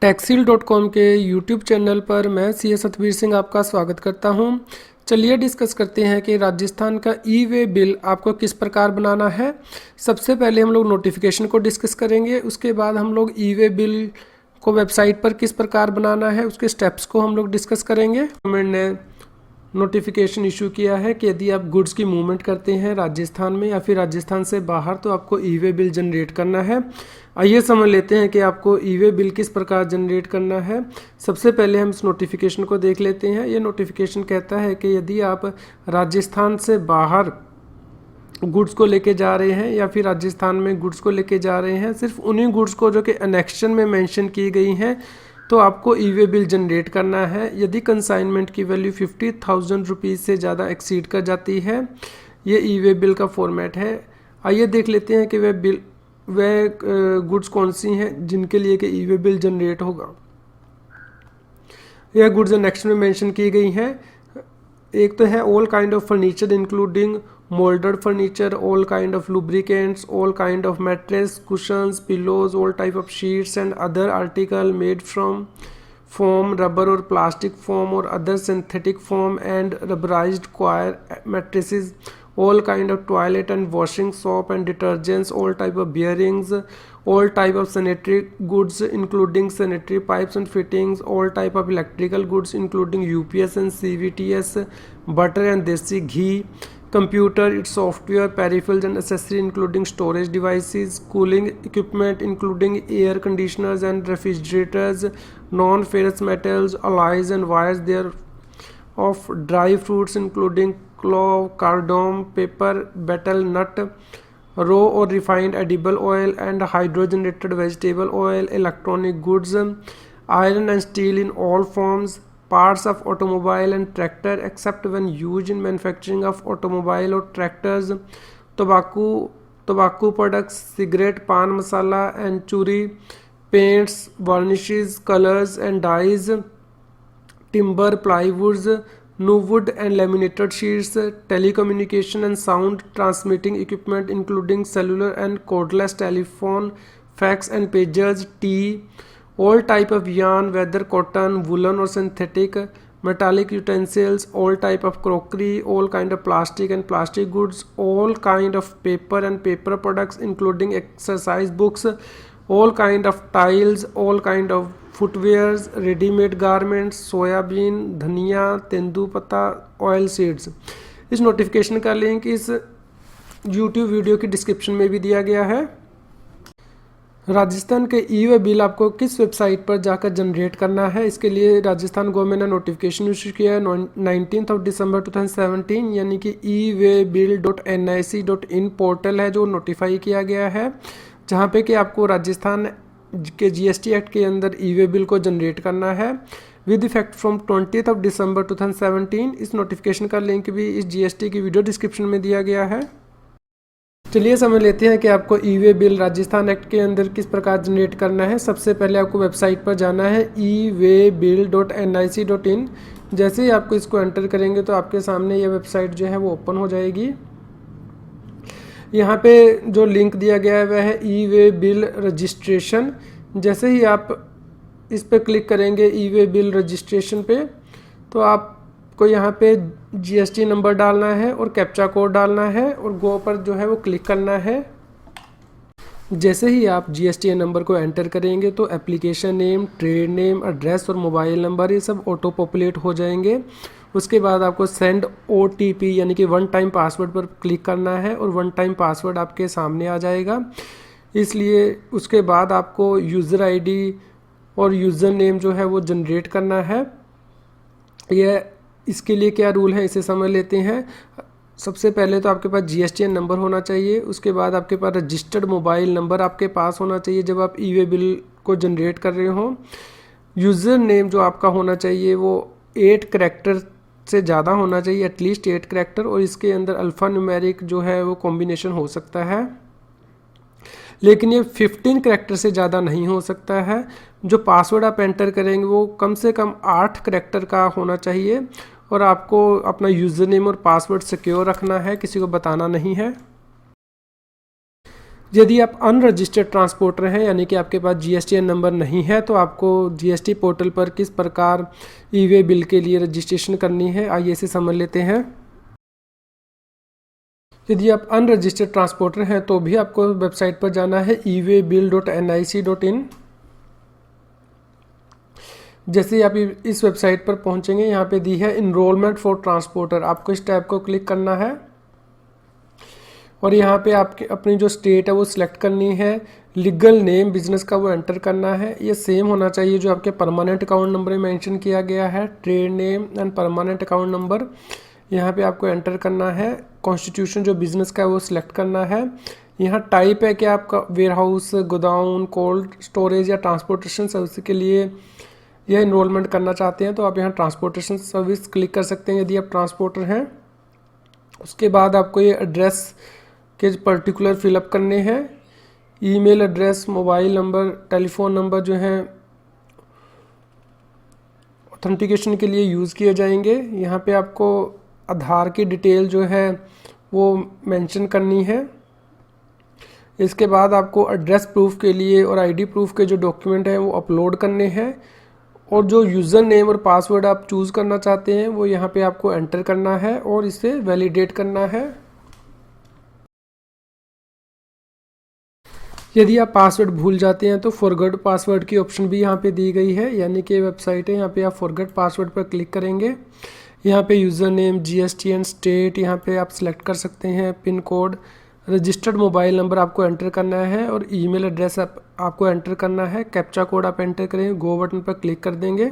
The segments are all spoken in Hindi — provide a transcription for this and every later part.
टैक्सील.com के यूट्यूब चैनल पर मैं सी सतबीर सिंह आपका स्वागत करता हूं। चलिए डिस्कस करते हैं कि राजस्थान का ई वे बिल आपको किस प्रकार बनाना है। सबसे पहले हम लोग नोटिफिकेशन को डिस्कस करेंगे, उसके बाद हम लोग ई वे बिल को वेबसाइट पर किस प्रकार बनाना है उसके स्टेप्स को हम लोग डिस्कस करेंगे। गवर्नमेंट ने नोटिफिकेशन इशू किया है कि यदि आप गुड्स की मूवमेंट करते हैं राजस्थान में या फिर राजस्थान से बाहर तो आपको ई वे बिल जनरेट करना है। आइए समझ लेते हैं कि आपको ई वे बिल किस प्रकार जनरेट करना है। सबसे पहले हम इस नोटिफिकेशन को देख लेते हैं। ये नोटिफिकेशन कहता है कि यदि आप राजस्थान से बाहर गुड्स को लेके जा रहे हैं या फिर राजस्थान में गुड्स को लेके जा रहे हैं, सिर्फ उन्हीं गुड्स को जो कि एनेक्शन में मेंशन की गई हैं, तो आपको ई वे बिल जनरेट करना है। यदि कंसाइनमेंट की वैल्यू 50,000 रुपीज़ से ज़्यादा एक्सीड कर जाती है, ये ई वे बिल का फॉर्मेट है। आइए देख लेते हैं कि वह गुड्स कौन सी हैं जिनके लिए कि ई वे बिल जनरेट होगा। यह गुड्स नेक्स्ट में मेंशन की गई हैं। एक तो है all kind of furniture including moulded furniture, all kind of lubricants, all kind of mattress, cushions, pillows, all type of sheets and other article made from foam, rubber or plastic foam or other synthetic foam and rubberized coir mattresses, all kind of toilet and washing soap and detergents, all type of bearings, all type of sanitary goods including sanitary pipes and fittings, all type of electrical goods including UPS and CVTs, butter and desi ghee, computer, its software, peripherals and accessories including storage devices, cooling equipment including air conditioners and refrigerators, non-ferrous metals, alloys and wires there of dry fruits including clove, cardamom, pepper, betel nut, raw or refined edible oil and hydrogenated vegetable oil, electronic goods, iron and steel in all forms, parts of automobile and tractor except when used in manufacturing of automobile or tractors, tobacco products, cigarette, pan masala and churi, paints, varnishes, colors and dyes, timber, plywoods, new wood and laminated sheets, telecommunication and sound transmitting equipment including cellular and cordless telephone, fax and pagers, tea, all type of yarn whether cotton, woolen or synthetic, metallic utensils, all type of crockery, all kind of plastic and plastic goods, all kind of paper and paper products including exercise books, all kind of tiles, all kind of footwears, readymade garments, soybean, धनिया, तेंदुपत्ता, ऑयल सीड्स। इस नोटिफिकेशन का लिंक इस यूट्यूब वीडियो की डिस्क्रिप्शन में भी दिया गया है। राजस्थान के ई वे बिल आपको किस वेबसाइट पर जाकर जनरेट करना है, इसके लिए राजस्थान गवर्नमेंट ने नोटिफिकेशन इशू किया है 19 दिसंबर 2017, यानी कि eWaybill.nic.in पोर्टल है जो नोटिफाई किया गया है, जहाँ पे कि आपको राजस्थान के जीएसटी एक्ट के अंदर ई वे बिल को जनरेट करना है विद इफेक्ट फ्रॉम 20 दिसंबर 2017। इस नोटिफिकेशन का लिंक भी इस जीएसटी की वीडियो डिस्क्रिप्शन में दिया गया है। चलिए समझ लेते हैं कि आपको ई वे बिल राजस्थान एक्ट के अंदर किस प्रकार जनरेट करना है। सबसे पहले आपको वेबसाइट पर जाना है eWaybill.nic.in। जैसे ही आपको इसको एंटर करेंगे तो आपके सामने ये वेबसाइट जो है वो ओपन हो जाएगी। यहाँ पे जो लिंक दिया गया है वह है ई वे बिल रजिस्ट्रेशन। जैसे ही आप इस पर क्लिक करेंगे ई वे बिल रजिस्ट्रेशन पे, तो आपको यहाँ पे जीएसटी नंबर डालना है और कैप्चा कोड डालना है और गो पर जो है वो क्लिक करना है। जैसे ही आप जीएसटी नंबर को एंटर करेंगे तो application name, trade name, address और मोबाइल नंबर ये सब ऑटो पॉपुलेट हो जाएंगे। उसके बाद आपको सेंड OTP यानी कि वन टाइम पासवर्ड पर क्लिक करना है और वन टाइम पासवर्ड आपके सामने आ जाएगा। इसलिए उसके बाद आपको यूज़र आईडी और यूज़र नेम जो है वो जनरेट करना है। यह इसके लिए क्या रूल है इसे समझ लेते हैं। सबसे पहले तो आपके पास GSTN नंबर होना चाहिए, उसके बाद आपके पास रजिस्टर्ड मोबाइल नंबर आपके पास होना चाहिए जब आप ई वे बिल को जनरेट कर रहे हो। यूज़र नेम जो आपका होना चाहिए वो 8 करैक्टर से ज़्यादा होना चाहिए, एटलीस्ट 8 करैक्टर, और इसके अंदर अल्फ़ा न्यूमेरिक जो है वो कॉम्बिनेशन हो सकता है, लेकिन ये 15 करैक्टर से ज़्यादा नहीं हो सकता है। जो पासवर्ड आप एंटर करेंगे वो कम से कम 8 करैक्टर का होना चाहिए और आपको अपना यूज़र नेम और पासवर्ड सिक्योर रखना है, किसी को बताना नहीं है। यदि आप अनरजिस्टर्ड ट्रांसपोर्टर हैं, यानी कि आपके पास जीएसटीएन नंबर नहीं है, तो आपको जीएसटी पोर्टल पर किस प्रकार ई वे बिल के लिए रजिस्ट्रेशन करनी है, आइए इसे समझ लेते हैं। यदि आप अनरजिस्टर्ड ट्रांसपोर्टर हैं तो भी आपको वेबसाइट पर जाना है eWaybill.nic.in। जैसे ही आप इस वेबसाइट पर पहुंचेंगे, यहाँ पे दी है इनरोलमेंट फॉर ट्रांसपोर्टर, आपको इस टैब को क्लिक करना है और यहाँ पे आपके अपनी जो स्टेट है वो सिलेक्ट करनी है। लीगल नेम बिजनेस का वो एंटर करना है, ये सेम होना चाहिए जो आपके परमानेंट अकाउंट नंबर में मेंशन किया गया है। Trade name and permanent account number यहाँ पे आपको एंटर करना है। कॉन्स्टिट्यूशन जो बिजनेस का है वो सिलेक्ट करना है। यहाँ टाइप है कि आपका warehouse, godown, cold storage या ट्रांसपोर्टेशन सर्विस के लिए यह इनरोलमेंट करना चाहते हैं तो आप यहाँ ट्रांसपोर्टेशन सर्विस क्लिक कर सकते हैं यदि आप ट्रांसपोर्टर हैं। उसके बाद आपको ये एड्रेस के पर्टिकुलर फिलअप करने हैं। Email address, mobile number, telephone number जो हैं ऑथेंटिकेशन के लिए यूज़ किए जाएंगे। यहाँ पे आपको आधार की डिटेल जो है वो मेंशन करनी है। इसके बाद आपको एड्रेस प्रूफ के लिए और आईडी प्रूफ के जो डॉक्यूमेंट हैं वो अपलोड करने हैं और जो यूज़र नेम और पासवर्ड आप चूज़ करना चाहते हैं वो यहाँ पे आपको एंटर करना है और इसे वैलिडेट करना है। यदि आप पासवर्ड भूल जाते हैं तो फॉरगेट पासवर्ड की ऑप्शन भी यहाँ पे दी गई है, यानी कि वेबसाइट है, यहाँ पे आप फॉरगेट पासवर्ड पर क्लिक करेंगे। यहाँ पे यूज़र नेम, जीएसटीएन स्टेट यहाँ पे आप सिलेक्ट कर सकते हैं, pin code, registered mobile number आपको एंटर करना है और ईमेल एड्रेस आपको एंटर करना है। कैप्चा कोड आप एंटर करेंगे, गो बटन पर क्लिक कर देंगे।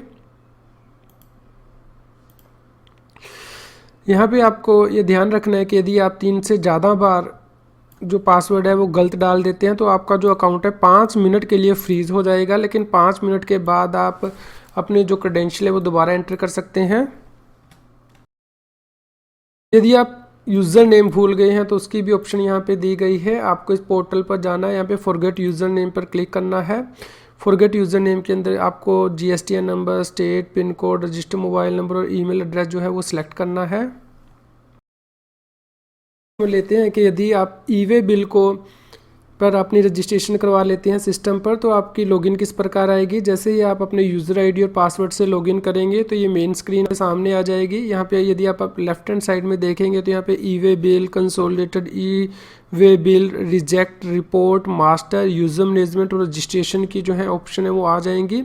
यहाँ पे आपको ये ध्यान रखना है कि यदि आप 3 से ज़्यादा बार जो पासवर्ड है वो गलत डाल देते हैं तो आपका जो अकाउंट है 5 मिनट के लिए फ्रीज हो जाएगा, लेकिन 5 मिनट के बाद आप अपने जो क्रेडेंशियल है वो दोबारा एंटर कर सकते हैं। यदि आप यूज़र नेम भूल गए हैं तो उसकी भी ऑप्शन यहाँ पे दी गई है। आपको इस पोर्टल पर जाना है, यहाँ पे फॉरगेट यूज़र नेम पर क्लिक करना है। फॉरगेट यूज़र नेम के अंदर आपको GSTN number, state, pin code, registered mobile number और ईमेल एड्रेस जो है वो सिलेक्ट करना है। लेते हैं कि यदि आप ई वे बिल को पर अपनी रजिस्ट्रेशन करवा लेते हैं सिस्टम पर तो आपकी लॉगिन किस प्रकार आएगी। जैसे ही आप अपने यूज़र आईडी और पासवर्ड से लॉगिन करेंगे तो ये मेन स्क्रीन के सामने आ जाएगी। यहाँ पे यदि आप लेफ्ट हैंड साइड में देखेंगे तो यहाँ पे e way bill, consolidated e way bill, reject, report, master, user management और रजिस्ट्रेशन की जो है ऑप्शन है वो आ जाएंगी।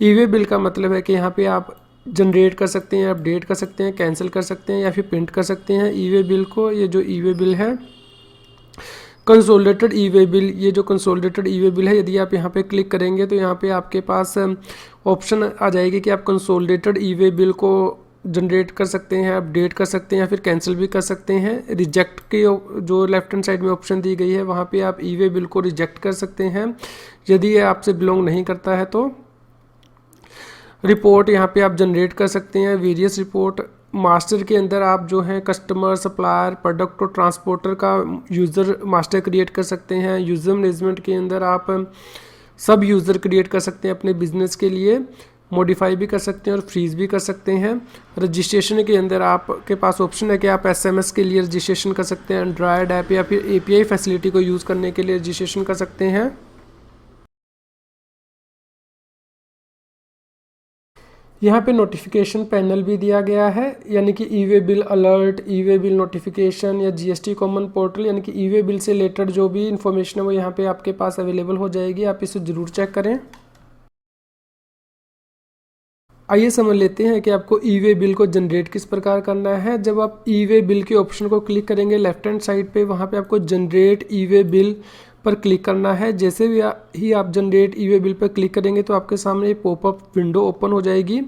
ई वे बिल का मतलब है कि यहाँ पे आप जनरेट कर सकते हैं, अपडेट कर सकते हैं, कैंसिल कर सकते हैं या फिर प्रिंट कर सकते हैं ई वे बिल को। ये जो ई वे बिल है कंसोलिडेटेड ई वे बिल, ये जो कंसोलिडेटेड ई वे बिल है, यदि आप यहाँ पे क्लिक करेंगे तो यहाँ पे आपके पास ऑप्शन आ जाएगी कि आप कंसोलिडेटेड ई वे बिल को जनरेट कर सकते हैं, अपडेट कर सकते हैं या फिर कैंसिल भी कर सकते हैं। रिजेक्ट की जो लेफ्ट हैंड साइड में ऑप्शन दी गई है वहाँ पे आप ई वे बिल को रिजेक्ट कर सकते हैं यदि ये आपसे बिलोंग नहीं करता है तो। रिपोर्ट यहाँ पे आप जनरेट कर सकते हैं, वेरियस रिपोर्ट। मास्टर के अंदर आप जो है कस्टमर, सप्लायर, प्रोडक्ट और ट्रांसपोर्टर का यूज़र मास्टर क्रिएट कर सकते हैं। यूज़र मैनेजमेंट के अंदर आप सब यूज़र क्रिएट कर सकते हैं अपने बिजनेस के लिए, मॉडिफाई भी कर सकते हैं और फ्रीज भी कर सकते हैं। रजिस्ट्रेशन के अंदर आपके पास ऑप्शन है कि आप एसएमएस के लिए रजिस्ट्रेशन कर सकते हैं, एंड्रॉयड ऐप या फिर एपीआई फैसिलिटी को यूज़ करने के लिए रजिस्ट्रेशन कर सकते हैं। यहाँ पे नोटिफिकेशन पैनल भी दिया गया है, यानी कि ई वे बिल अलर्ट, ई वे बिल नोटिफिकेशन या जीएसटी कॉमन पोर्टल, यानी कि ई वे बिल से रिलेटेड जो भी इंफॉर्मेशन है वो यहाँ पे आपके पास अवेलेबल हो जाएगी। आप इसे ज़रूर चेक करें। आइए समझ लेते हैं कि आपको ई वे बिल को जनरेट किस प्रकार करना है। जब आप ई वे बिल के ऑप्शन को क्लिक करेंगे लेफ्ट हैंड साइड पे, वहाँ पे आपको जनरेट ई वे बिल पर क्लिक करना है। जैसे भी ही आप जनरेट ई वे बिल पर क्लिक करेंगे तो आपके सामने पॉपअप विंडो ओपन हो जाएगी।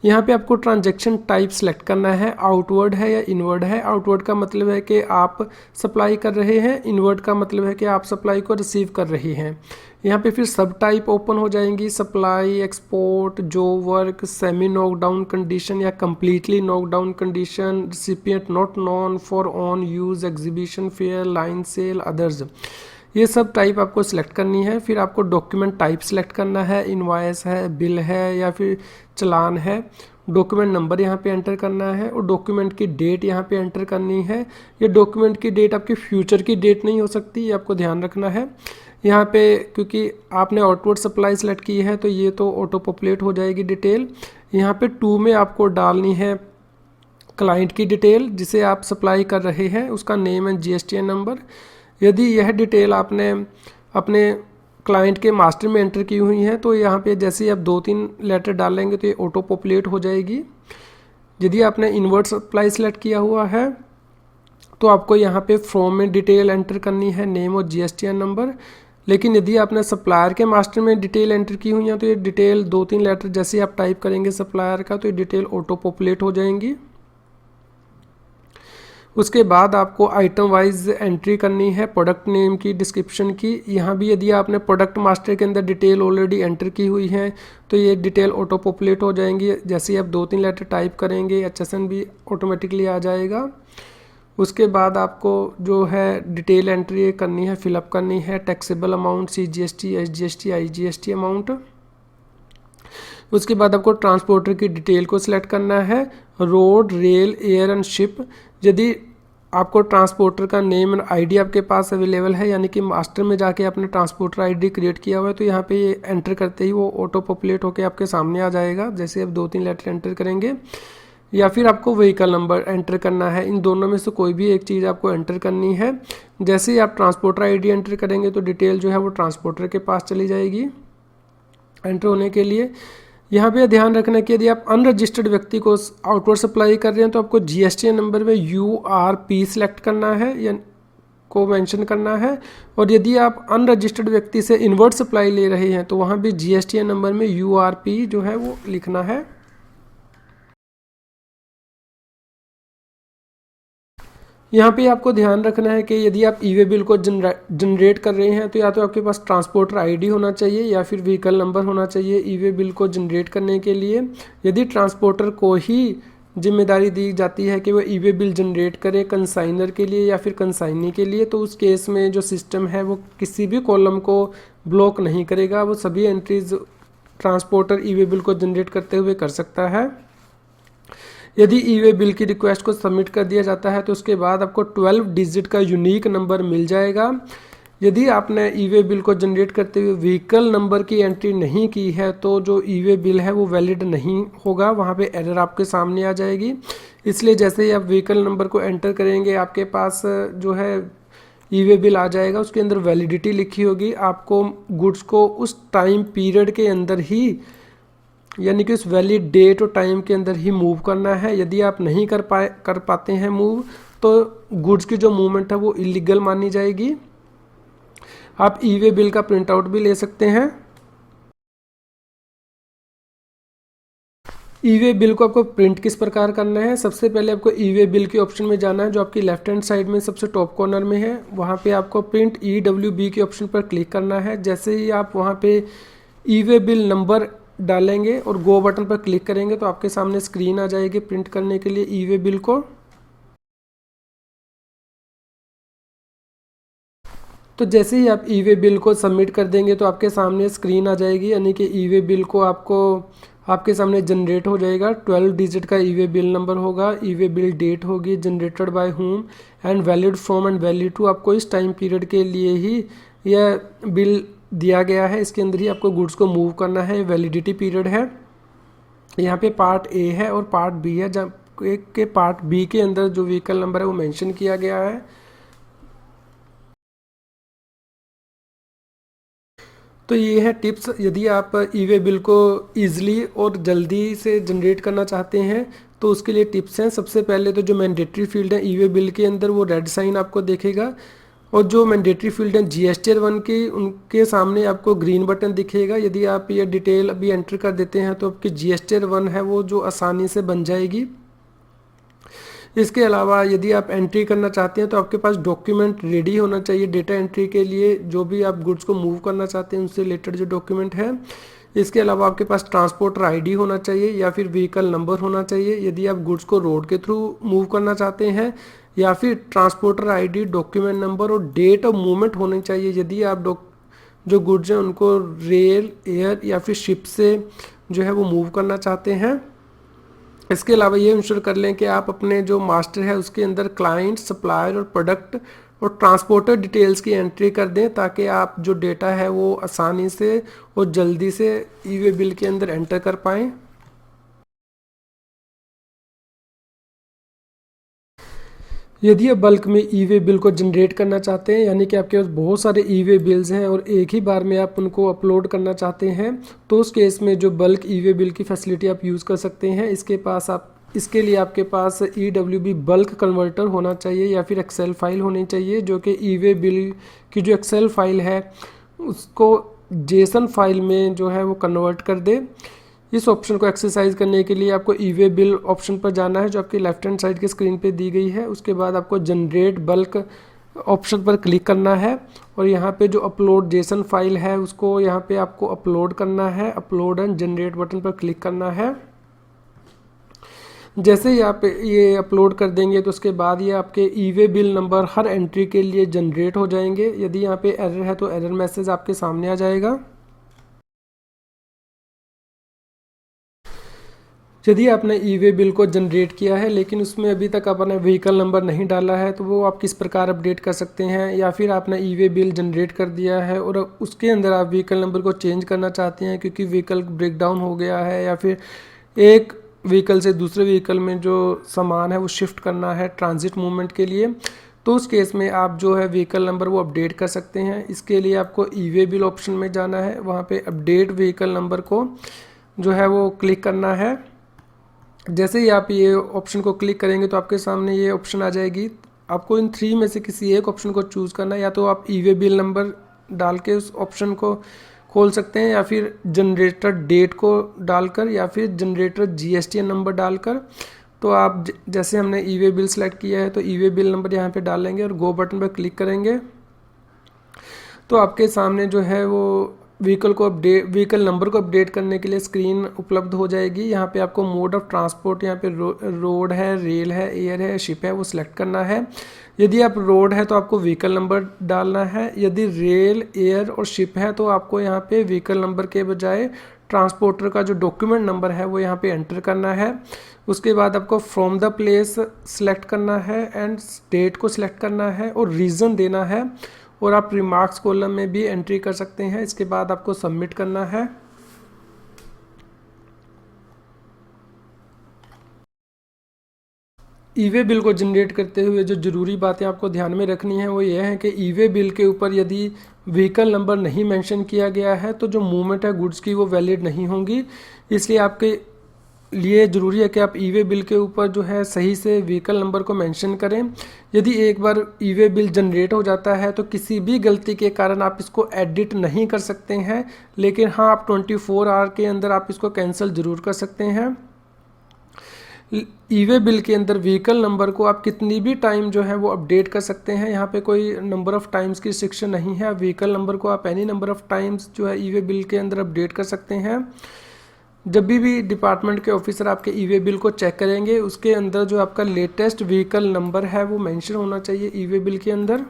यहाँ पे आपको ट्रांजैक्शन टाइप सेलेक्ट करना है, आउटवर्ड है या इनवर्ड है। आउटवर्ड का मतलब है कि आप सप्लाई कर रहे हैं, इनवर्ड का मतलब है कि आप सप्लाई को रिसीव कर रहे हैं। यहाँ पे फिर सब टाइप ओपन हो जाएंगी, सप्लाई, एक्सपोर्ट, जो वर्क, सेमी नॉकडाउन कंडीशन या completely knockdown condition, recipient not known, for own use, exhibition, fair, line sale, others, ये सब टाइप आपको सिलेक्ट करनी है। फिर आपको डॉक्यूमेंट टाइप सिलेक्ट करना है, इनवॉइस है, बिल है या फिर चलान है। डॉक्यूमेंट नंबर यहाँ पे एंटर करना है और डॉक्यूमेंट की डेट यहाँ पे एंटर करनी है। ये डॉक्यूमेंट की डेट आपकी फ्यूचर की डेट नहीं हो सकती, ये आपको ध्यान रखना है। यहाँ पे क्योंकि आपने आउटवर्ड सप्लाई सेलेक्ट की है तो ये तो ऑटो पॉपुलेट हो जाएगी डिटेल। यहाँ पे 2 में आपको डालनी है क्लाइंट की डिटेल जिसे आप सप्लाई कर रहे हैं, उसका नेम एंड GSTN नंबर। यदि यह डिटेल आपने अपने क्लाइंट के मास्टर में एंटर की हुई है तो यहाँ पे जैसे ही आप 2-3 लेटर डालेंगे तो ये ऑटो पॉपुलेट हो जाएगी। यदि आपने इनवर्ट सप्लाई सेलेक्ट किया हुआ है तो आपको यहाँ पे फ्रॉम में डिटेल एंटर करनी है, नेम और GSTN नंबर। लेकिन यदि आपने सप्लायर के मास्टर में डिटेल एंटर की हुई है तो ये डिटेल 2-3 लेटर जैसे आप टाइप करेंगे सप्लायर का तो ये डिटेल ऑटो पॉपुलेट हो जाएंगी। उसके बाद आपको आइटम वाइज एंट्री करनी है प्रोडक्ट नेम की, डिस्क्रिप्शन की। यहाँ भी यदि आपने प्रोडक्ट मास्टर के अंदर डिटेल ऑलरेडी एंटर की हुई है तो ये डिटेल ऑटो पॉपुलेट हो जाएंगी। जैसे ही आप 2-3 लेटर टाइप करेंगे HSN भी ऑटोमेटिकली आ जाएगा। उसके बाद आपको जो है डिटेल एंट्री करनी है, फिलअप करनी है, taxable amount, CGST, SGST, IGST amount. उसके बाद आपको ट्रांसपोर्टर की डिटेल को सिलेक्ट करना है, road, rail, air and ship. यदि आपको ट्रांसपोर्टर का नेम एंड ID आपके पास अवेलेबल है, यानी कि मास्टर में जाके आपने ट्रांसपोर्टर ID क्रिएट किया हुआ है, तो यहाँ पे ये एंटर करते ही वो ऑटो पॉपुलेट होकर आपके सामने आ जाएगा जैसे आप 2-3 लेटर एंटर करेंगे। या फिर आपको व्हीकल नंबर एंटर करना है, इन दोनों में से कोई भी एक चीज़ आपको एंटर करनी है। जैसे ही आप ट्रांसपोर्टर ID एंटर करेंगे तो डिटेल जो है वो ट्रांसपोर्टर के पास चली जाएगी एंटर होने के लिए। यहाँ पे ध्यान रखना कि यदि आप अनरजिस्टर्ड व्यक्ति को आउटवर्ड सप्लाई कर रहे हैं तो आपको GSTN नंबर में URP सिलेक्ट करना है या को मेंशन करना है। और यदि आप अनरजिस्टर्ड व्यक्ति से इनवर्ट सप्लाई ले रहे हैं तो वहाँ भी GSTN नंबर में URP जो है वो लिखना है। यहाँ पे आपको ध्यान रखना है कि यदि आप ई-वे बिल को जनरेट कर रहे हैं तो या तो आपके पास ट्रांसपोर्टर ID होना चाहिए या फिर व्हीकल नंबर होना चाहिए ई-वे बिल को जनरेट करने के लिए। यदि ट्रांसपोर्टर को ही जिम्मेदारी दी जाती है कि वो ई-वे बिल जनरेट करे कंसाइनर के लिए या फिर कंसाइनी के लिए, तो उस केस में जो सिस्टम है वो किसी भी कॉलम को ब्लॉक नहीं करेगा, वो सभी एंट्रीज ट्रांसपोर्टर ई-वे बिल को जनरेट करते हुए कर सकता है। यदि ई-वे बिल की रिक्वेस्ट को सबमिट कर दिया जाता है तो उसके बाद आपको 12 डिजिट का यूनिक नंबर मिल जाएगा। यदि आपने ई-वे बिल को जनरेट करते हुए व्हीकल नंबर की एंट्री नहीं की है तो जो ई-वे बिल है वो वैलिड नहीं होगा, वहाँ पे एरर आपके सामने आ जाएगी। इसलिए जैसे ही आप व्हीकल नंबर को एंटर करेंगे आपके पास जो है ई-वे बिल आ जाएगा, उसके अंदर वैलिडिटी लिखी होगी। आपको गुड्स को उस टाइम पीरियड के अंदर ही यानी कि उस वैलिड डेट और टाइम के अंदर ही मूव करना है। यदि आप नहीं कर पाते हैं मूव तो गुड्स की जो मूवमेंट है वो इलीगल मानी जाएगी। आप ई-वे बिल का प्रिंट आउट भी ले सकते हैं। ई-वे बिल को आपको प्रिंट किस प्रकार करना है, सबसे पहले आपको ई-वे बिल के ऑप्शन में जाना है जो आपकी लेफ्ट हैंड साइड में सबसे टॉप कॉर्नर में है। वहाँ पे आपको प्रिंट EWB के ऑप्शन पर क्लिक करना है। जैसे ही आप वहाँ पे ई-वे बिल नंबर डालेंगे और गो बटन पर क्लिक करेंगे तो आपके सामने स्क्रीन आ जाएगी प्रिंट करने के लिए ई-वे बिल को। तो जैसे ही आप ई-वे बिल को सबमिट कर देंगे तो आपके सामने स्क्रीन आ जाएगी, यानी कि ई-वे बिल को आपको आपके सामने जनरेट हो जाएगा। 12 डिजिट का ई-वे बिल नंबर होगा, ई-वे बिल डेट होगी, generated by home and valid from and valid to. आपको इस टाइम पीरियड के लिए ही यह बिल दिया गया है, इसके अंदर ही आपको गुड्स को मूव करना है, वैलिडिटी पीरियड है। यहाँ पे पार्ट A है और पार्ट B है, जब के पार्ट B के अंदर जो व्हीकल नंबर है वो मेंशन किया गया है। तो ये है टिप्स, यदि आप ई-वे बिल को ईजिली और जल्दी से जनरेट करना चाहते हैं तो उसके लिए टिप्स हैं। सबसे पहले तो जो मैंडेटरी फील्ड है ई-वे बिल के अंदर वो रेड साइन आपको दिखेगा, और जो मैंडेटरी फील्ड हैं GSTN 1 की उनके सामने आपको ग्रीन बटन दिखेगा। यदि आप ये डिटेल अभी एंटर कर देते हैं तो आपकी GSTN 1 है वो जो आसानी से बन जाएगी। इसके अलावा यदि आप एंट्री करना चाहते हैं तो आपके पास डॉक्यूमेंट रेडी होना चाहिए डेटा एंट्री के लिए, जो भी आप गुड्स को मूव करना चाहते हैं उनसे रिलेटेड जो डॉक्यूमेंट है। इसके अलावा आपके पास ट्रांसपोर्टर ID होना चाहिए या फिर व्हीकल नंबर होना चाहिए यदि आप गुड्स को रोड के थ्रू मूव करना चाहते हैं, या फिर ट्रांसपोर्टर ID, डॉक्यूमेंट नंबर और डेट ऑफ मूवमेंट होनी चाहिए यदि आप जो गुड्स हैं उनको रेल, एयर या फिर शिप से जो है वो मूव करना चाहते हैं। इसके अलावा ये इंश्योर कर लें कि आप अपने जो मास्टर है उसके अंदर क्लाइंट, सप्लायर और प्रोडक्ट और ट्रांसपोर्टर डिटेल्स की एंट्री कर दें, ताकि आप जो डेटा है वो आसानी से और जल्दी से ई वे बिल के अंदर एंटर कर पाएँ। यदि आप बल्क में ई वे बिल को जनरेट करना चाहते हैं, यानी कि आपके पास बहुत सारे ई वे बिल्स हैं और एक ही बार में आप उनको अपलोड करना चाहते हैं, तो उस केस में जो बल्क ई वे बिल की फैसिलिटी आप यूज़ कर सकते हैं। इसके लिए आपके पास E W B bulk converter होना चाहिए या फिर एक्सेल फाइल होनी चाहिए, जो कि ई वे बिल की जो एक्सेल फाइल है उसको जेसन फाइल में जो है वो कन्वर्ट कर दे। इस ऑप्शन को एक्सरसाइज करने के लिए आपको ई वे बिल ऑप्शन पर जाना है, जो आपकी लेफ्ट हैंड साइड की स्क्रीन पे दी गई है। उसके बाद आपको जनरेट बल्क ऑप्शन पर क्लिक करना है और यहाँ पे जो अपलोड जेसन फाइल है उसको यहाँ पे आपको अपलोड करना है। अपलोड एंड जनरेट बटन पर क्लिक करना है। जैसे ही आप ये अपलोड कर देंगे तो उसके बाद ये आपके ई वे बिल नंबर हर एंट्री के लिए जनरेट हो जाएंगे। यदि यहाँ पे एरर है तो एरर मैसेज आपके सामने आ जाएगा। यदि आपने ई वे बिल को जनरेट किया है लेकिन उसमें अभी तक आपने व्हीकल नंबर नहीं डाला है, तो वो आप किस प्रकार अपडेट कर सकते हैं। या फिर आपने ई वे बिल जनरेट कर दिया है और उसके अंदर आप व्हीकल नंबर को चेंज करना चाहते हैं क्योंकि व्हीकल ब्रेक डाउन हो गया है, या फिर एक व्हीकल से दूसरे व्हीकल में जो सामान है वो शिफ्ट करना है ट्रांजिट मूवमेंट के लिए, तो उस केस में आप जो है व्हीकल नंबर वो अपडेट कर सकते हैं। इसके लिए आपको ई वे बिल ऑप्शन में जाना है, वहाँ पे अपडेट व्हीकल नंबर को जो है वो क्लिक करना है। जैसे ही आप ये ऑप्शन को क्लिक करेंगे तो आपके सामने ये ऑप्शन आ जाएगी। आपको इन थ्री में से किसी एक ऑप्शन को चूज़ करना है, या तो आप ई वे बिल नंबर डाल के उस ऑप्शन को खोल सकते हैं, या फिर जनरेटर डेट को डालकर, या फिर जनरेटर जीएसटीएन नंबर डालकर। तो आप जैसे हमने ई वे बिल सेलेक्ट किया है तो ई वे बिल नंबर यहाँ पे डालेंगे और गो बटन पर क्लिक करेंगे तो आपके सामने जो है वो व्हीकल नंबर को अपडेट करने के लिए स्क्रीन उपलब्ध हो जाएगी। यहाँ पे आपको मोड ऑफ ट्रांसपोर्ट, यहाँ पे रोड है, रेल है, एयर है, शिप है, वो सिलेक्ट करना है। यदि आप रोड है तो आपको व्हीकल नंबर डालना है। यदि रेल, एयर और शिप है तो आपको यहाँ पे व्हीकल नंबर के बजाय ट्रांसपोर्टर का जो डॉक्यूमेंट नंबर है वो यहाँ पे एंटर करना है। उसके बाद आपको फ्रॉम द प्लेस सिलेक्ट करना है एंड स्टेट को सिलेक्ट करना है और रीज़न देना है, और आप रिमार्क्स कॉलम में भी एंट्री कर सकते हैं। इसके बाद आपको सबमिट करना है। ई वे बिल को जनरेट करते हुए जो ज़रूरी बातें आपको ध्यान में रखनी है वो ये है कि ई वे बिल के ऊपर यदि व्हीकल नंबर नहीं मेंशन किया गया है तो जो मूवमेंट है गुड्स की वो वैलिड नहीं होंगी। इसलिए आपके लिए ज़रूरी है कि आप ई वे बिल के ऊपर जो है सही से व्हीकल नंबर को मेंशन करें। यदि एक बार ई वे बिल जनरेट हो जाता है तो किसी भी गलती के कारण आप इसको एडिट नहीं कर सकते हैं, लेकिन हाँ आप 24 आवर के अंदर आप इसको कैंसिल ज़रूर कर सकते हैं। ई वे बिल के अंदर व्हीकल नंबर को आप कितनी भी टाइम जो है वो अपडेट कर सकते हैं। यहाँ पे कोई नंबर ऑफ़ टाइम्स की रिस्ट्रिक्शन नहीं है। व्हीकल नंबर को आप एनी नंबर ऑफ़ टाइम्स जो है ई वे बिल के अंदर अपडेट कर सकते हैं। जब भी डिपार्टमेंट के ऑफिसर आपके ई वे बिल को चेक करेंगे उसके अंदर जो आपका लेटेस्ट व्हीकल नंबर है वो मेंशन होना चाहिए ई वे बिल के अंदर।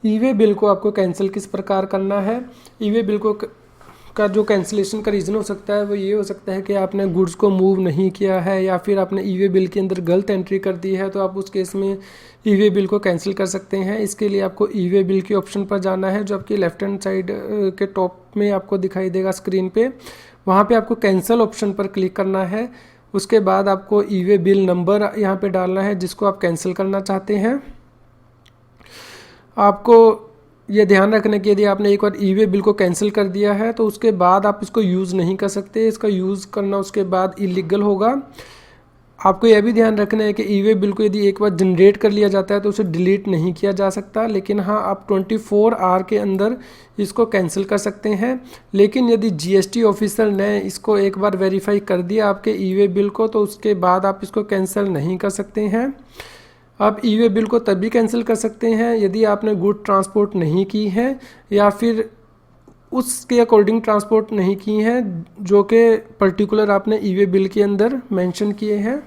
ई वे बिल को आपको कैंसिल किस प्रकार करना है। ई वे बिल को का जो कैंसिलेशन का रीज़न हो सकता है वो ये हो सकता है कि आपने गुड्स को मूव नहीं किया है, या फिर आपने ई वे बिल के अंदर गलत एंट्री कर दी है, तो आप उस केस में ई वे बिल को कैंसिल कर सकते हैं। इसके लिए आपको ई वे बिल के ऑप्शन पर जाना है, जो आपकी लेफ्ट हैंड साइड के टॉप में आपको दिखाई देगा स्क्रीन पे। वहाँ पे आपको कैंसिल ऑप्शन पर क्लिक करना है। उसके बाद आपको ई वे बिल नंबर यहाँ पे डालना है जिसको आप कैंसिल करना चाहते हैं। आपको ये ध्यान रखना कि यदि आपने एक बार ई वे बिल को कैंसिल कर दिया है तो उसके बाद आप इसको यूज़ नहीं कर सकते। इसका यूज़ करना उसके बाद इलीगल होगा। आपको यह भी ध्यान रखना है कि ई वे बिल को यदि एक बार जनरेट कर लिया जाता है तो उसे डिलीट नहीं किया जा सकता, लेकिन हाँ आप 24 आवर के अंदर इसको कैंसिल कर सकते हैं। लेकिन यदि जीएसटी ऑफिसर ने इसको एक बार वेरीफाई कर दिया आपके ई वे बिल को तो उसके बाद आप इसको कैंसिल नहीं कर सकते हैं। आप ई वे बिल को तभी कैंसिल कर सकते हैं यदि आपने गुड ट्रांसपोर्ट नहीं की है, या फिर उसके अकॉर्डिंग ट्रांसपोर्ट नहीं की हैं जो कि पर्टिकुलर आपने ई वे बिल के अंदर मेंशन किए हैं।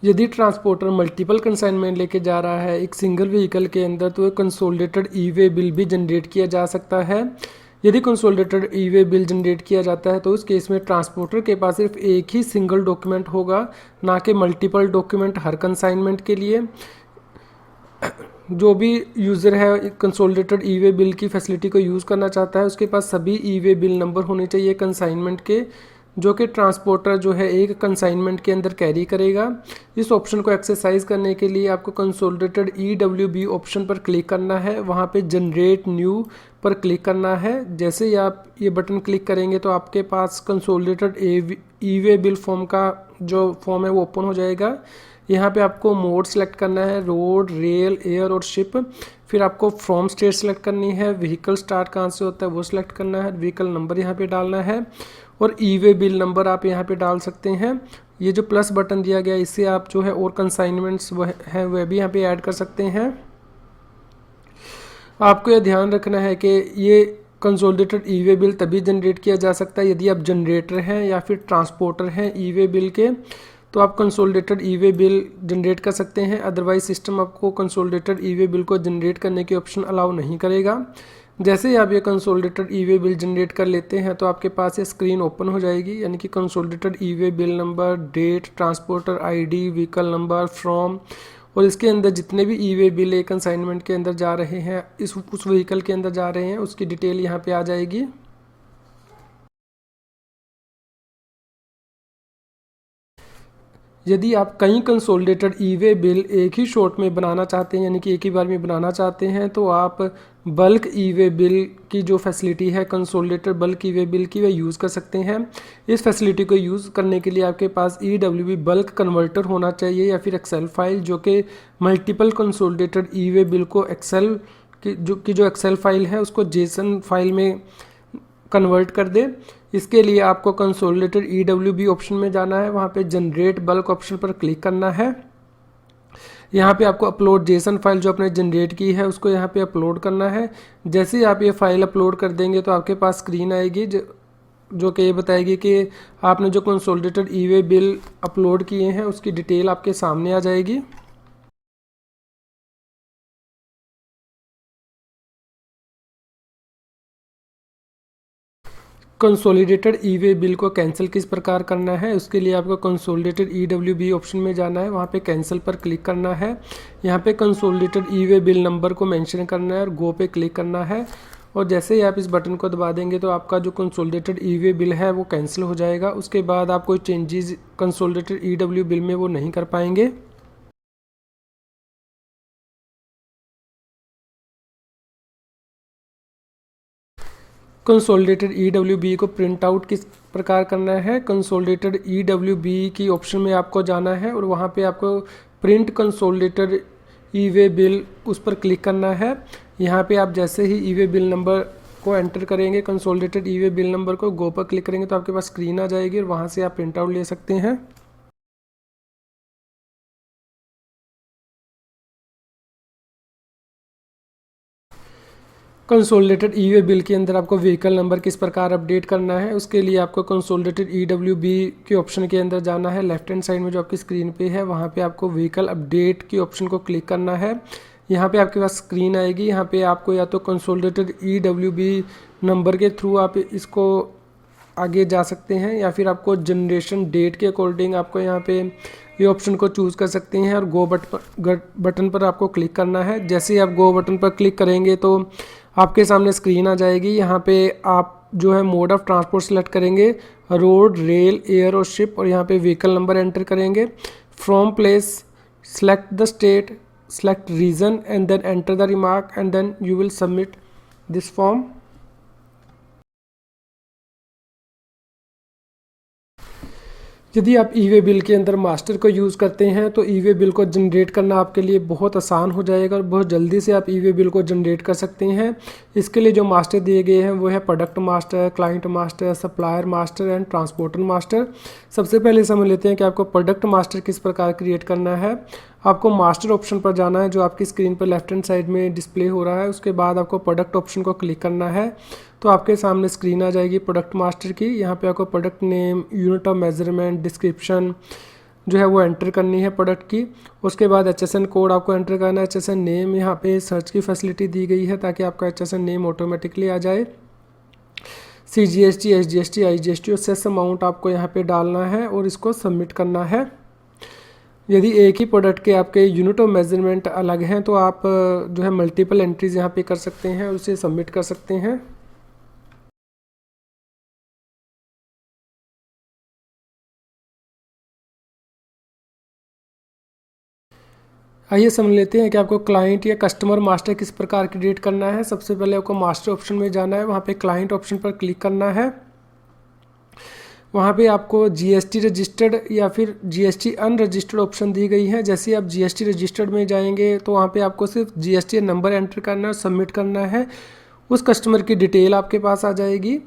यदि ट्रांसपोर्टर मल्टीपल कंसाइनमेंट लेके जा रहा है एक सिंगल व्हीकल के अंदर, तो एक कंसोलिडेटेड ई वे बिल भी जनरेट किया जा सकता है। यदि consolidated e way bill generate किया जाता है तो उस केस में ट्रांसपोर्टर के पास सिर्फ एक ही सिंगल डॉक्यूमेंट होगा, ना कि मल्टीपल डॉक्यूमेंट हर कंसाइनमेंट के लिए। जो भी यूज़र है कंसोलिडेटेड ई वे बिल की फैसिलिटी को यूज़ करना चाहता है, उसके पास सभी ई वे बिल नंबर होने चाहिए कंसाइनमेंट के, जो कि ट्रांसपोर्टर जो है एक कंसाइनमेंट के अंदर कैरी करेगा। इस ऑप्शन को एक्सरसाइज करने के लिए आपको कंसोलिडेटेड EWB ऑप्शन पर क्लिक करना है, वहाँ पे जनरेट न्यू पर क्लिक करना है। जैसे ही आप ये बटन क्लिक करेंगे तो आपके पास consolidated e way bill form का जो फॉर्म है वो ओपन हो जाएगा। यहाँ पे आपको मोड सेलेक्ट करना है, रोड, रेल, एयर और शिप। फिर आपको फ्रॉम स्टेट सेलेक्ट करनी है, व्हीकल स्टार्ट कहाँ से होता है वो सिलेक्ट करना है, व्हीकल नंबर यहाँ पे डालना है और ई वे बिल नंबर आप यहाँ पे डाल सकते हैं। ये जो प्लस बटन दिया गया इससे आप जो है और कंसाइनमेंट्स वह भी यहाँ पे ऐड कर सकते हैं। आपको यह ध्यान रखना है कि ये कंसोलिडेटेड ई वे बिल तभी जनरेट किया जा सकता है यदि आप जनरेटर हैं या फिर ट्रांसपोर्टर हैं ई वे बिल के, तो आप consolidated e way bill generate कर सकते हैं। अदरवाइज सिस्टम आपको कंसोलिडेटेड ई वे बिल को जनरेट करने की ऑप्शन अलाउ नहीं करेगा। जैसे ही आप ये consolidated e way bill generate कर लेते हैं तो आपके पास ये स्क्रीन ओपन हो जाएगी, यानी कि consolidated e way bill number, date, transporter ID, vehicle number, from, और इसके अंदर जितने भी ई वे बिल एक कंसाइनमेंट के अंदर जा रहे हैं, उस व्हीकल के अंदर जा रहे हैं, उसकी डिटेल यहाँ पे आ जाएगी। यदि आप कई कंसोलिडेटेड ई वे बिल एक ही शॉट में बनाना चाहते हैं, यानी कि एक ही बार में बनाना चाहते हैं, तो आप बल्क ई वे बिल की जो फैसिलिटी है consolidated bulk e way bill की, वह यूज़ कर सकते हैं। इस फैसिलिटी को यूज़ करने के लिए आपके पास EWB बल्क कन्वर्टर होना चाहिए या फिर एक्सेल फाइल, जो कि multiple consolidated e way bill को एक्सेल की जो एक्सेल फाइल है उसको जेसन फाइल में कन्वर्ट कर दे। इसके लिए आपको कंसोलिडेटेड EWB ऑप्शन में जाना है, वहाँ पे जनरेट बल्क ऑप्शन पर क्लिक करना है। यहाँ पे आपको अपलोड जेसन फाइल जो आपने जनरेट की है उसको यहाँ पे अपलोड करना है। जैसे ही आप ये फाइल अपलोड कर देंगे तो आपके पास स्क्रीन आएगी जो कि ये बताएगी कि आपने जो consolidated e way bill upload किए हैं उसकी डिटेल आपके सामने आ जाएगी। कंसोलिडेटेड ई वे बिल को कैंसिल किस प्रकार करना है, उसके लिए आपको कंसोलिडेटेड EWB ऑप्शन में जाना है, वहाँ पे कैंसिल पर क्लिक करना है। यहाँ पे consolidated e way bill number को मेंशन करना है और गो पे क्लिक करना है। और जैसे ही आप इस बटन को दबा देंगे तो आपका जो कंसोलिडेटेड ई वे बिल है वो कैंसिल हो जाएगा। उसके बाद आप कोई चेंजेस कंसोलिडेटेड EW बिल में वो नहीं कर पाएंगे। कंसोलिडेटेड EWB को प्रिंट आउट किस प्रकार करना है, कंसोलिडेटेड EWB की ऑप्शन में आपको जाना है और वहाँ पे आपको print consolidated e way bill उस पर क्लिक करना है। यहाँ पे आप जैसे ही ई वे बिल नंबर को एंटर करेंगे, consolidated e way bill number को गो पर क्लिक करेंगे तो आपके पास स्क्रीन आ जाएगी और वहाँ से आप प्रिंट आउट ले सकते हैं। कंसोलिडेटेड ई वे बिल के अंदर आपको व्हीकल नंबर किस प्रकार अपडेट करना है, उसके लिए आपको कंसोलिडेटेड EWB के ऑप्शन के अंदर जाना है। लेफ्ट हैंड साइड में जो आपकी स्क्रीन पे है वहाँ पे आपको व्हीकल अपडेट की ऑप्शन को क्लिक करना है। यहाँ पे आपके पास स्क्रीन आएगी, यहाँ पे आपको या तो कंसोलिडेटेड EWB नंबर के थ्रू आप इसको आगे जा सकते हैं या फिर आपको जनरेशन डेट के अकॉर्डिंग आपको यहाँ पे ये ऑप्शन को चूज़ कर सकते हैं और गो बटन पर आपको क्लिक करना है। जैसे ही आप गो बटन पर क्लिक करेंगे तो आपके सामने स्क्रीन आ जाएगी। यहाँ पे आप जो है मोड ऑफ ट्रांसपोर्ट सेलेक्ट करेंगे, रोड, रेल, एयर और शिप, और यहाँ पे व्हीकल नंबर एंटर करेंगे। From place select the state, select region and then enter the remark and then you will submit this form. यदि आप ई वे बिल के अंदर मास्टर को यूज़ करते हैं तो ई वे बिल को जनरेट करना आपके लिए बहुत आसान हो जाएगा और बहुत जल्दी से आप ई वे बिल को जनरेट कर सकते हैं। इसके लिए जो मास्टर दिए गए हैं वो है product master, client master, supplier master and transporter master. सबसे पहले समझ लेते हैं कि आपको प्रोडक्ट मास्टर किस प्रकार क्रिएट करना है। आपको मास्टर ऑप्शन पर जाना है जो आपकी स्क्रीन पर लेफ्ट हैंड साइड में डिस्प्ले हो रहा है। उसके बाद आपको प्रोडक्ट ऑप्शन को क्लिक करना है तो आपके सामने स्क्रीन आ जाएगी प्रोडक्ट मास्टर की। यहाँ पे आपको product name, unit of measurement, description, जो है वो एंटर करनी है प्रोडक्ट की। उसके बाद HSN कोड आपको एंटर करना है। HSN नेम यहाँ पे सर्च की फैसिलिटी दी गई है ताकि आपका HSN नेम ऑटोमेटिकली आ जाए। CGST, SGST, IGST और सेस अमाउंट आपको यहाँ पे डालना है और इसको सबमिट करना है। यदि एक ही प्रोडक्ट के आपके यूनिट ऑफ मेजरमेंट अलग हैं तो आप जो है मल्टीपल एंट्रीज यहाँ पे कर सकते हैं और उसे सबमिट कर सकते हैं। आइए समझ लेते हैं कि आपको क्लाइंट या कस्टमर मास्टर किस प्रकार क्रिएट करना है। सबसे पहले आपको मास्टर ऑप्शन में जाना है, वहाँ पे क्लाइंट ऑप्शन पर क्लिक करना है। वहाँ पे आपको GST रजिस्टर्ड या फिर GST अनरजिस्टर्ड ऑप्शन दी गई है। जैसे आप GST रजिस्टर्ड में जाएंगे तो वहाँ पे आपको सिर्फ GST नंबर एंटर करना है और सबमिट करना है। उस कस्टमर की डिटेल आपके पास आ जाएगी,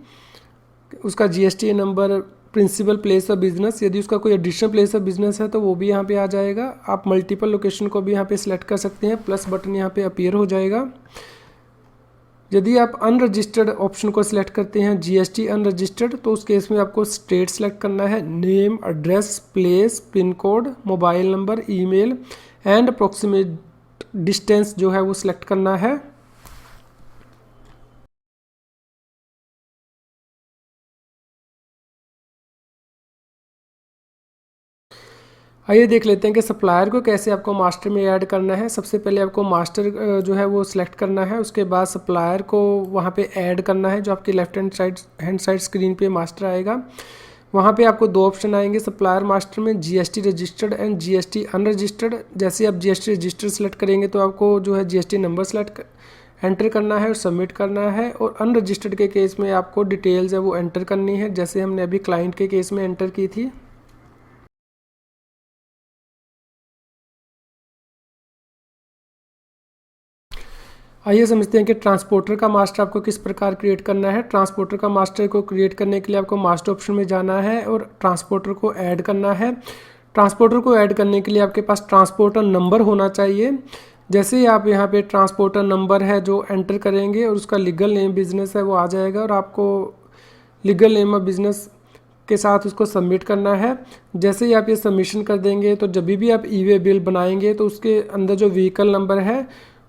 उसका GST number, principal place of business, यदि उसका कोई एडिशनल प्लेस ऑफ बिजनेस है तो वो भी यहाँ पे आ जाएगा। आप मल्टीपल लोकेशन को भी यहाँ पे सिलेक्ट कर सकते हैं, प्लस बटन यहाँ पे अपीयर हो जाएगा। यदि आप अनरजिस्टर्ड ऑप्शन को सिलेक्ट करते हैं GST अनरजिस्टर्ड, तो उस केस में आपको स्टेट सेलेक्ट करना है, name, address, place, pin code, mobile number, email and approximate distance जो है वो सिलेक्ट करना है। आइए देख लेते हैं कि सप्लायर को कैसे आपको मास्टर में ऐड करना है। सबसे पहले आपको मास्टर जो है वो सिलेक्ट करना है, उसके बाद सप्लायर को वहाँ पे ऐड करना है। जो आपकी लेफ्ट हैंड साइड स्क्रीन पे मास्टर आएगा, वहाँ पे आपको दो ऑप्शन आएंगे सप्लायर मास्टर में, GST registered and GST unregistered. जैसे आप GST रजिस्टर्ड सेलेक्ट करेंगे तो आपको जो है GST नंबर सेलेक्ट एंटर करना है और सबमिट करना है। और अनरजिस्टर्ड के केस में आपको डिटेल्स है वो एंटर करनी है, जैसे हमने अभी क्लाइंट के केस में एंटर की थी। आइए समझते हैं कि ट्रांसपोर्टर का मास्टर आपको किस प्रकार क्रिएट करना है। ट्रांसपोर्टर का मास्टर को क्रिएट करने के लिए आपको मास्टर ऑप्शन में जाना है और ट्रांसपोर्टर को ऐड करना है। ट्रांसपोर्टर को ऐड करने के लिए आपके पास ट्रांसपोर्टर नंबर होना चाहिए। जैसे ही आप यहाँ पे ट्रांसपोर्टर नंबर है जो एंटर करेंगे और उसका लीगल नेम बिजनेस है वो आ जाएगा और आपको लीगल नेम ऑफ बिजनेस के साथ उसको सबमिट करना है। जैसे ही आप ये सबमिशन कर देंगे तो जब भी आप ई वे बिल बनाएंगे तो उसके अंदर जो व्हीकल नंबर है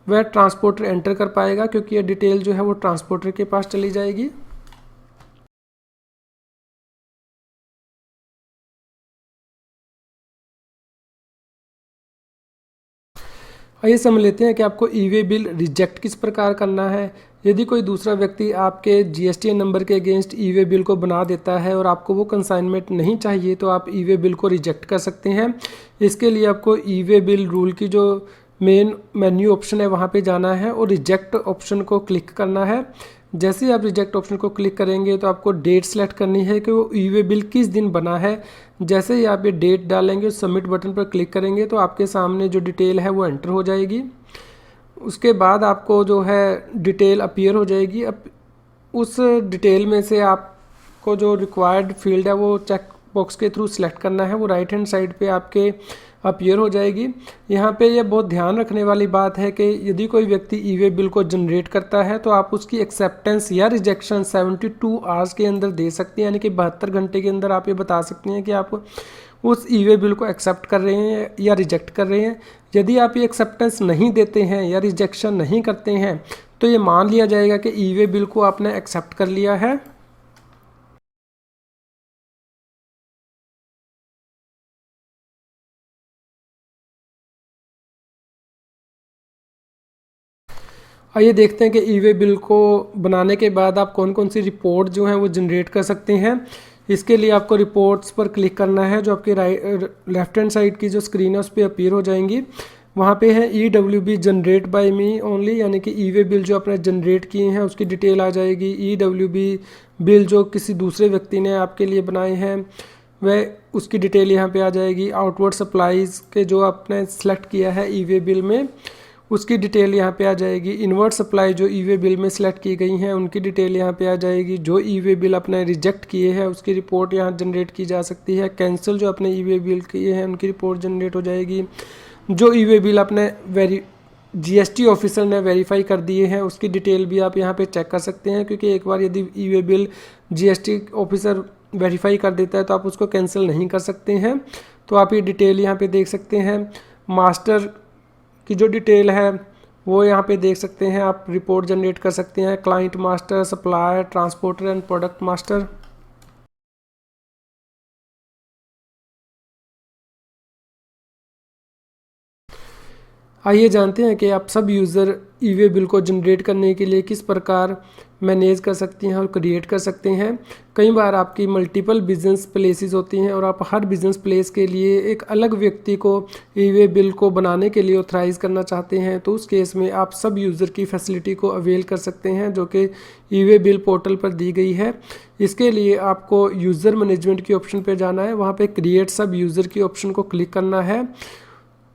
वह ट्रांसपोर्टर एंटर कर पाएगा, क्योंकि ये डिटेल जो है वो ट्रांसपोर्टर के पास चली जाएगी। आइए समझ लेते हैं कि आपको ई वे बिल रिजेक्ट किस प्रकार करना है। यदि कोई दूसरा व्यक्ति आपके GST नंबर के अगेंस्ट ई वे बिल को बना देता है और आपको वो कंसाइनमेंट नहीं चाहिए तो आप ई वे बिल को रिजेक्ट कर सकते हैं। इसके लिए आपको ई वे बिल रूल की जो मेन मेन्यू ऑप्शन है वहाँ पे जाना है और रिजेक्ट ऑप्शन को क्लिक करना है। जैसे ही आप रिजेक्ट ऑप्शन को क्लिक करेंगे तो आपको डेट सेलेक्ट करनी है कि वो ई वे बिल किस दिन बना है। जैसे ही आप ये डेट डालेंगे, सबमिट बटन पर क्लिक करेंगे तो आपके सामने जो डिटेल है वो एंटर हो जाएगी। उसके बाद आपको जो है डिटेल अपीयर हो जाएगी। अब उस डिटेल में से आपको जो रिक्वायर्ड फील्ड है वो चेक बॉक्स के थ्रू सिलेक्ट करना है, वो राइट हैंड साइड पे आपके अपीयर हो जाएगी। यहाँ पे ये बहुत ध्यान रखने वाली बात है कि यदि कोई व्यक्ति ई वे बिल को जनरेट करता है तो आप उसकी एक्सेप्टेंस या रिजेक्शन 72 आवर्स के अंदर दे सकते हैं, यानी कि 72 घंटे के अंदर आप ये बता सकते हैं कि आप उस ई वे बिल को एक्सेप्ट कर रहे हैं या रिजेक्ट कर रहे हैं। यदि आप ये एक्सेप्टेंस नहीं देते हैं या रिजेक्शन नहीं करते हैं तो ये मान लिया जाएगा कि ई वे बिल को आपने एक्सेप्ट कर लिया है। आइए देखते हैं कि ई वे बिल को बनाने के बाद आप कौन कौन सी रिपोर्ट जो हैं वो जनरेट कर सकते हैं। इसके लिए आपको रिपोर्ट्स पर क्लिक करना है, जो आपके लेफ्ट हैंड साइड की जो स्क्रीन है उस पर अपीयर हो जाएंगी। वहाँ पे है EWB generate by me only, यानी कि ई वे बिल जो आपने जनरेट किए हैं उसकी डिटेल आ जाएगी। EWB बिल जो किसी दूसरे व्यक्ति ने आपके लिए बनाए हैं वह उसकी डिटेल यहाँ पे आ जाएगी। आउटवर्ड सप्लाईज़ के जो आपने सेलेक्ट किया है ई वे बिल में उसकी डिटेल यहाँ पे आ जाएगी। इनवर्ट सप्लाई जो ई वे बिल में सेलेक्ट की गई हैं उनकी डिटेल यहाँ पे आ जाएगी। जो ई वे बिल अपने रिजेक्ट किए हैं उसकी रिपोर्ट यहाँ जनरेट की जा सकती है। कैंसिल जो अपने ई वे बिल किए हैं उनकी रिपोर्ट जनरेट हो जाएगी। जो ई वे बिल अपने GST ऑफिसर ने वेरीफाई कर दिए हैं उसकी डिटेल भी आप यहाँ पे चेक कर सकते हैं, क्योंकि एक बार यदि e way bill GST officer verify कर देता है तो आप उसको कैंसिल नहीं कर सकते हैं। तो आप ये डिटेल यहाँ पे देख सकते हैं। मास्टर की जो डिटेल है वो यहाँ पे देख सकते हैं। आप रिपोर्ट जनरेट कर सकते हैं, client master, supplier, transporter and product master. आइए जानते हैं कि आप सब यूज़र ई वे बिल को जनरेट करने के लिए किस प्रकार मैनेज कर सकते हैं और क्रिएट कर सकते हैं। कई बार आपकी मल्टीपल बिजनेस प्लेसेस होती हैं और आप हर बिजनेस प्लेस के लिए एक अलग व्यक्ति को ई वे बिल को बनाने के लिए ऑथराइज़ करना चाहते हैं, तो उस केस में आप सब यूज़र की फैसिलिटी को अवेल कर सकते हैं जो कि ई वे बिल पोर्टल पर दी गई है। इसके लिए आपको यूज़र मैनेजमेंट की ऑप्शन पर जाना है, वहाँ पर क्रिएट सब यूज़र की ऑप्शन को क्लिक करना है।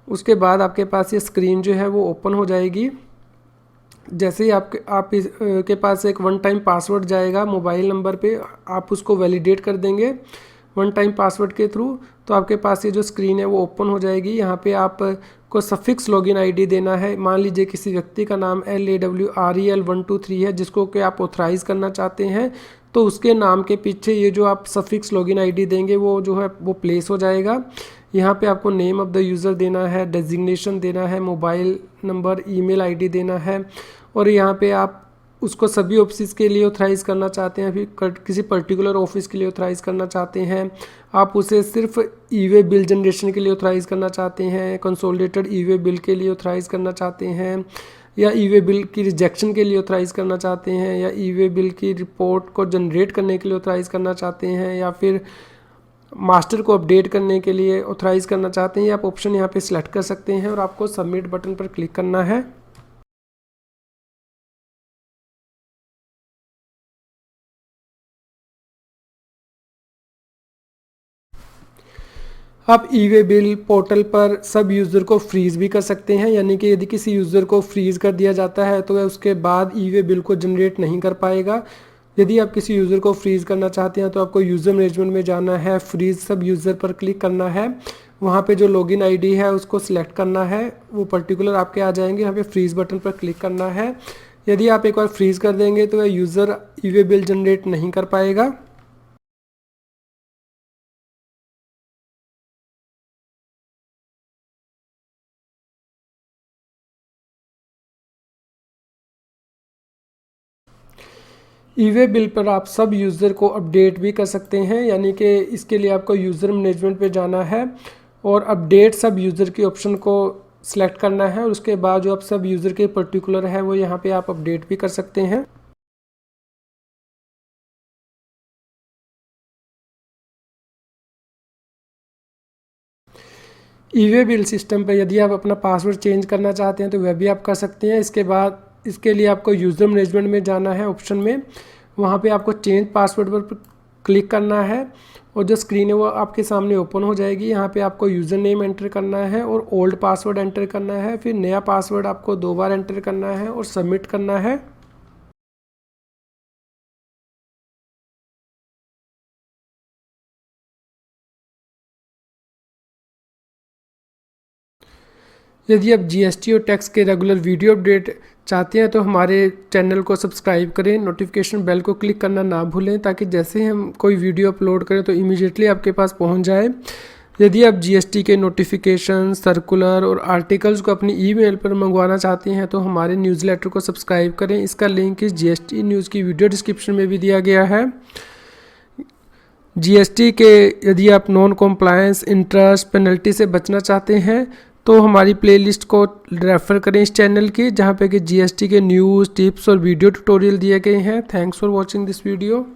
उसके बाद आपके पास ये स्क्रीन जो है वो ओपन हो जाएगी। जैसे ही आपके पास एक वन टाइम पासवर्ड जाएगा मोबाइल नंबर पे, आप उसको वैलिडेट कर देंगे वन टाइम पासवर्ड के थ्रू, तो आपके पास ये जो स्क्रीन है वो ओपन हो जाएगी। यहाँ पे आपको सफिक्स लॉगिन आईडी देना है। मान लीजिए किसी व्यक्ति का नाम LAWREL123 है जिसको कि आप ऑथराइज़ करना चाहते हैं, तो उसके नाम के पीछे ये जो आप सफिक्स लॉगिन आईडी देंगे वो जो है वो प्लेस हो जाएगा। यहाँ पे आपको नेम ऑफ़ द यूज़र देना है, डेजिग्नेशन देना है, मोबाइल नंबर, ईमेल आईडी देना है, और यहाँ पे आप उसको सभी ऑफिस के लिए ऑथराइज़ करना चाहते हैं, फिर किसी पर्टिकुलर ऑफिस के लिए ऑथराइज़ करना चाहते हैं, आप उसे सिर्फ ई वे बिल जनरेशन के लिए ऑथराइज़ करना चाहते हैं, कंसोलिडेटेड ई वे बिल के लिए ऑथराइज़ करना चाहते हैं, या ई वे बिल की रिजेक्शन के लिए ऑथराइज़ करना चाहते हैं, या ई वे बिल की रिपोर्ट को जनरेट करने के लिए ऑथराइज़ करना चाहते हैं, या फिर मास्टर को अपडेट करने के लिए ऑथराइज़ करना चाहते हैं। आप ऑप्शन यहाँ पे सिलेक्ट कर सकते हैं और आपको सबमिट बटन पर क्लिक करना है। आप ई वे बिल पोर्टल पर सब यूज़र को फ्रीज़ भी कर सकते हैं, यानी कि यदि किसी यूज़र को फ्रीज़ कर दिया जाता है तो वह उसके बाद ई वे बिल को जनरेट नहीं कर पाएगा। यदि आप किसी यूज़र को फ्रीज़ करना चाहते हैं तो आपको यूज़र मैनेजमेंट में जाना है, फ्रीज़ सब यूज़र पर क्लिक करना है, वहाँ पे जो लॉगिन आईडी है उसको सिलेक्ट करना है, वो पर्टिकुलर आपके आ जाएंगे। यहाँ पे फ्रीज़ बटन पर क्लिक करना है। यदि आप एक बार फ्रीज़ कर देंगे तो वह यूज़र ई वे बिल जनरेट नहीं कर पाएगा। ई वे बिल पर आप सब यूज़र को अपडेट भी कर सकते हैं, यानी कि इसके लिए आपको यूज़र मैनेजमेंट पे जाना है और अपडेट सब यूज़र की ऑप्शन को सिलेक्ट करना है, और उसके बाद जो आप सब यूज़र के पर्टिकुलर है वो यहाँ पे आप अपडेट भी कर सकते हैं। ई वे बिल सिस्टम पर यदि आप अपना पासवर्ड चेंज करना चाहते हैं तो वह भी आप कर सकते हैं। इसके बाद इसके लिए आपको यूज़र मैनेजमेंट में जाना है ऑप्शन में, वहाँ पे आपको चेंज पासवर्ड पर क्लिक करना है और जो स्क्रीन है वो आपके सामने ओपन हो जाएगी। यहाँ पे आपको यूज़र नेम एंटर करना है और ओल्ड पासवर्ड एंटर करना है, फिर नया पासवर्ड आपको 2 बार एंटर करना है और सबमिट करना है। यदि आप जीएसटी और टैक्स के रेगुलर वीडियो अपडेट चाहते हैं तो हमारे चैनल को सब्सक्राइब करें, नोटिफिकेशन बेल को क्लिक करना ना भूलें ताकि जैसे ही हम कोई वीडियो अपलोड करें तो इमीडिएटली आपके पास पहुंच जाए। यदि आप जीएसटी के नोटिफिकेशन, सर्कुलर और आर्टिकल्स को अपनी ईमेल पर मंगवाना चाहते हैं तो हमारे न्यूज़लेटर को सब्सक्राइब करें। इसका लिंक इस जीएसटी न्यूज़ की वीडियो डिस्क्रिप्शन में भी दिया गया है। जीएसटी के यदि आप नॉन कॉम्प्लायंस, इंटरेस्ट, पेनल्टी से बचना चाहते हैं तो हमारी प्लेलिस्ट को रेफ़र करें इस चैनल की, जहाँ पे कि जीएसटी के न्यूज़, टिप्स और वीडियो ट्यूटोरियल दिए गए हैं। Thanks for watching this video.